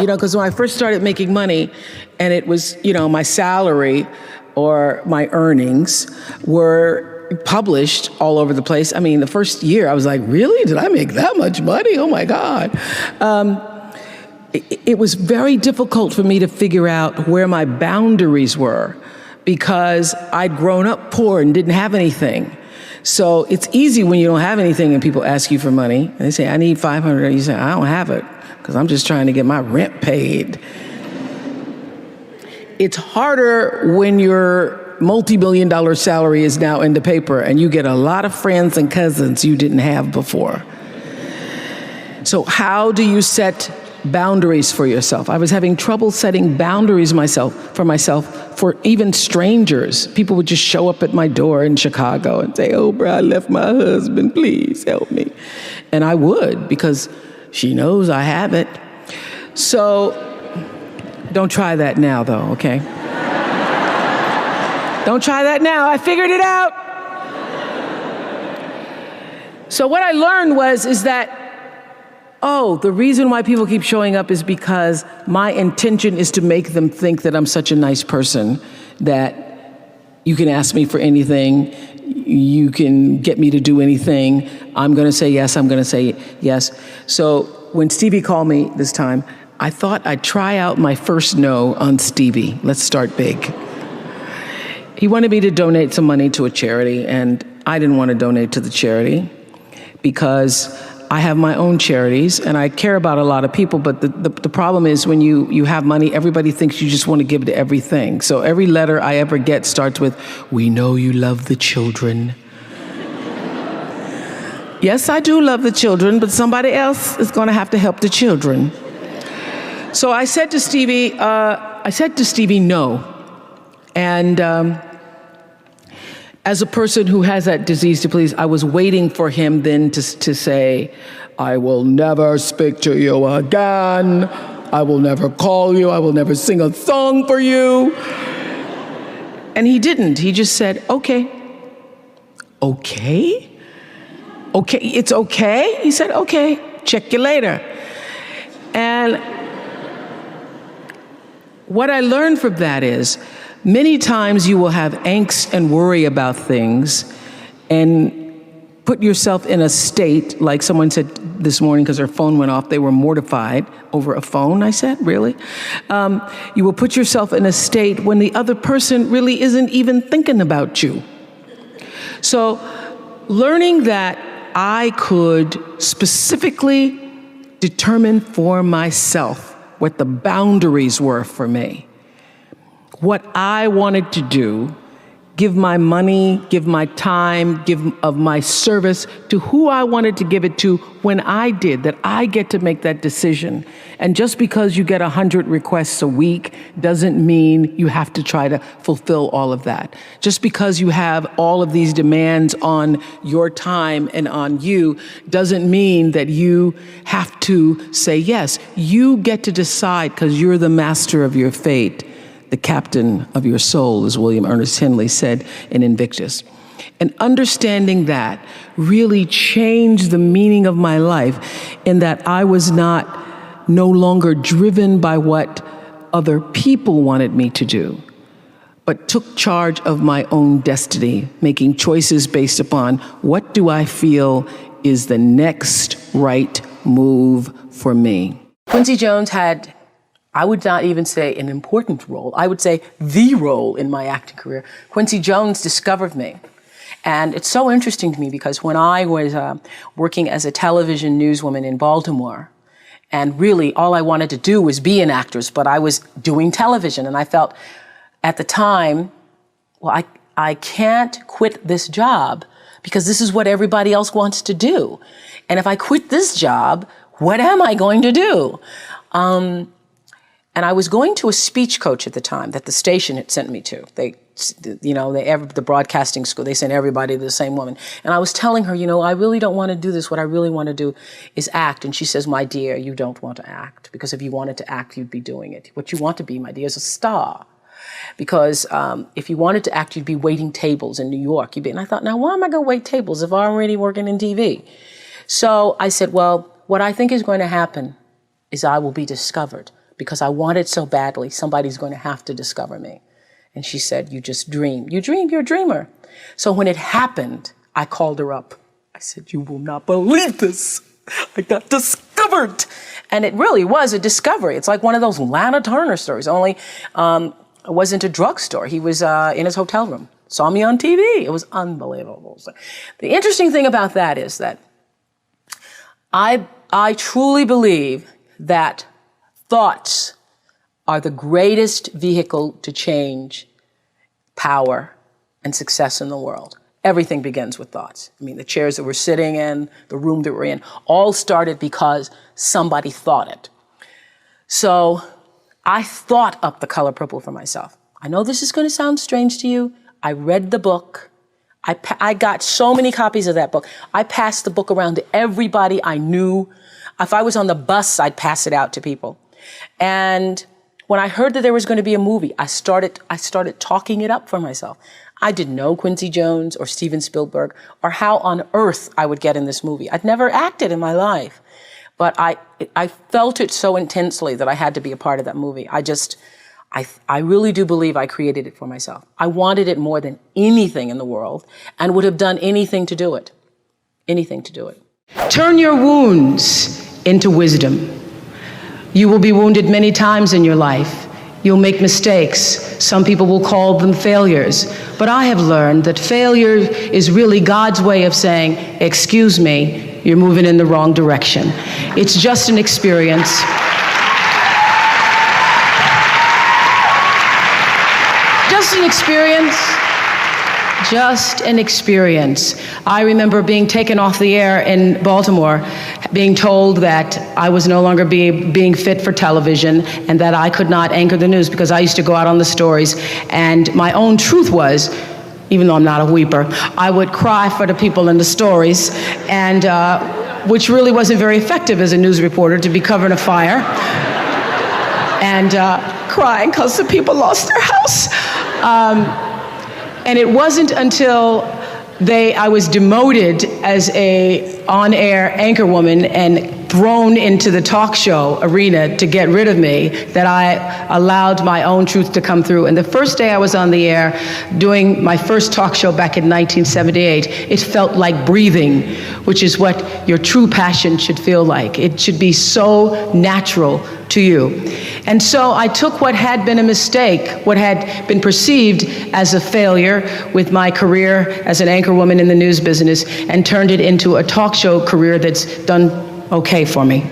because when I first started making money and it was, my salary or my earnings were published all over the place. I mean, the first year I was like, really? Did I make that much money? Oh my God. It was very difficult for me to figure out where my boundaries were because I'd grown up poor and didn't have anything. So it's easy when you don't have anything and people ask you for money and they say, I need $500. And you say, I don't have it because I'm just trying to get my rent paid. It's harder when your multi-million-dollar salary is now in the paper and you get a lot of friends and cousins you didn't have before. So how do you set boundaries for yourself? I was having trouble setting boundaries for myself for even strangers. People would just show up at my door in Chicago and say, oh, bro, I left my husband, please help me. And I would, because she knows I have it. So don't try that now, though, okay? Don't try that now. I figured it out. So what I learned is that the reason why people keep showing up is because my intention is to make them think that I'm such a nice person that you can ask me for anything, you can get me to do anything, I'm gonna say yes, I'm gonna say yes. So when Stevie called me this time, I thought I'd try out my first no on Stevie. Let's start big. He wanted me to donate some money to a charity, and I didn't want to donate to the charity because I have my own charities and I care about a lot of people, but the problem is when you have money, everybody thinks you just want to give to everything. So every letter I ever get starts with, we know you love the children. Yes, I do love the children, but somebody else is going to have to help the children. So I said to Stevie, no. And as a person who has that disease to please, I was waiting for him then to say, I will never speak to you again. I will never call you. I will never sing a song for you. And he didn't. He just said, okay. Okay? Okay, it's okay? He said, okay, check you later. And what I learned from that is, many times you will have angst and worry about things and put yourself in a state, like someone said this morning because their phone went off, they were mortified over a phone, I said, really? You will put yourself in a state when the other person really isn't even thinking about you. So learning that I could specifically determine for myself what the boundaries were for me, what I wanted to do, give my money, give my time, give of my service to who I wanted to give it to when I did, that I get to make that decision. And just because you get 100 requests a week doesn't mean you have to try to fulfill all of that. Just because you have all of these demands on your time and on you doesn't mean that you have to say yes. You get to decide because you're the master of your fate. The captain of your soul, as William Ernest Henley said in Invictus. And understanding that really changed the meaning of my life in that I was no longer driven by what other people wanted me to do, but took charge of my own destiny, making choices based upon what do I feel is the next right move for me. Quincy Jones had, I would not even say an important role. I would say the role in my acting career. Quincy Jones discovered me. And it's so interesting to me because when I was working as a television newswoman in Baltimore, and really all I wanted to do was be an actress, but I was doing television. And I felt at the time, well, I can't quit this job because this is what everybody else wants to do. And if I quit this job, what am I going to do? And I was going to a speech coach at the time that the station had sent me to. The broadcasting school, they sent everybody to the same woman. And I was telling her, I really don't want to do this. What I really want to do is act. And she says, my dear, you don't want to act. Because if you wanted to act, you'd be doing it. What you want to be, my dear, is a star. Because if you wanted to act, you'd be waiting tables in New York. And I thought, now, why am I going to wait tables if I'm already working in TV? So I said, well, what I think is going to happen is I will be discovered. because I want it so badly. Somebody's going to have to discover me. And she said, you just dream. You dream, you're a dreamer. So when it happened, I called her up. I said, you will not believe this. I got discovered. And it really was a discovery. It's like one of those Lana Turner stories, only it wasn't a drugstore. He was in his hotel room, saw me on TV. It was unbelievable. So the interesting thing about that is that I truly believe that thoughts are the greatest vehicle to change power and success in the world. Everything begins with thoughts. I mean, the chairs that we're sitting in, the room that we're in, all started because somebody thought it. So I thought up The Color Purple for myself. I know this is going to sound strange to you. I read the book. I got so many copies of that book. I passed the book around to everybody I knew. If I was on the bus, I'd pass it out to people. And when I heard that there was going to be a movie, I started talking it up for myself. I didn't know Quincy Jones or Steven Spielberg or how on earth I would get in this movie. I'd never acted in my life, but I felt it so intensely that I had to be a part of that movie. I really do believe I created it for myself. I wanted it more than anything in the world and would have done anything to do it. Anything to do it. Turn your wounds into wisdom. You will be wounded many times in your life. You'll make mistakes. Some people will call them failures. But I have learned that failure is really God's way of saying, excuse me, you're moving in the wrong direction. It's just an experience. Just an experience. Just an experience. I remember being taken off the air in Baltimore, being told that I was no longer being fit for television and that I could not anchor the news because I used to go out on the stories. And my own truth was, even though I'm not a weeper, I would cry for the people in the stories, and which really wasn't very effective as a news reporter, to be covering a fire and crying because the people lost their house. And it wasn't until I was demoted as a on-air anchorwoman and thrown into the talk show arena to get rid of me that I allowed my own truth to come through. And the first day I was on the air doing my first talk show back in 1978, it felt like breathing, which is what your true passion should feel like. It should be so natural to you. And so I took what had been a mistake, what had been perceived as a failure with my career as an anchorwoman in the news business, and turned it into a talk show career that's done okay for me.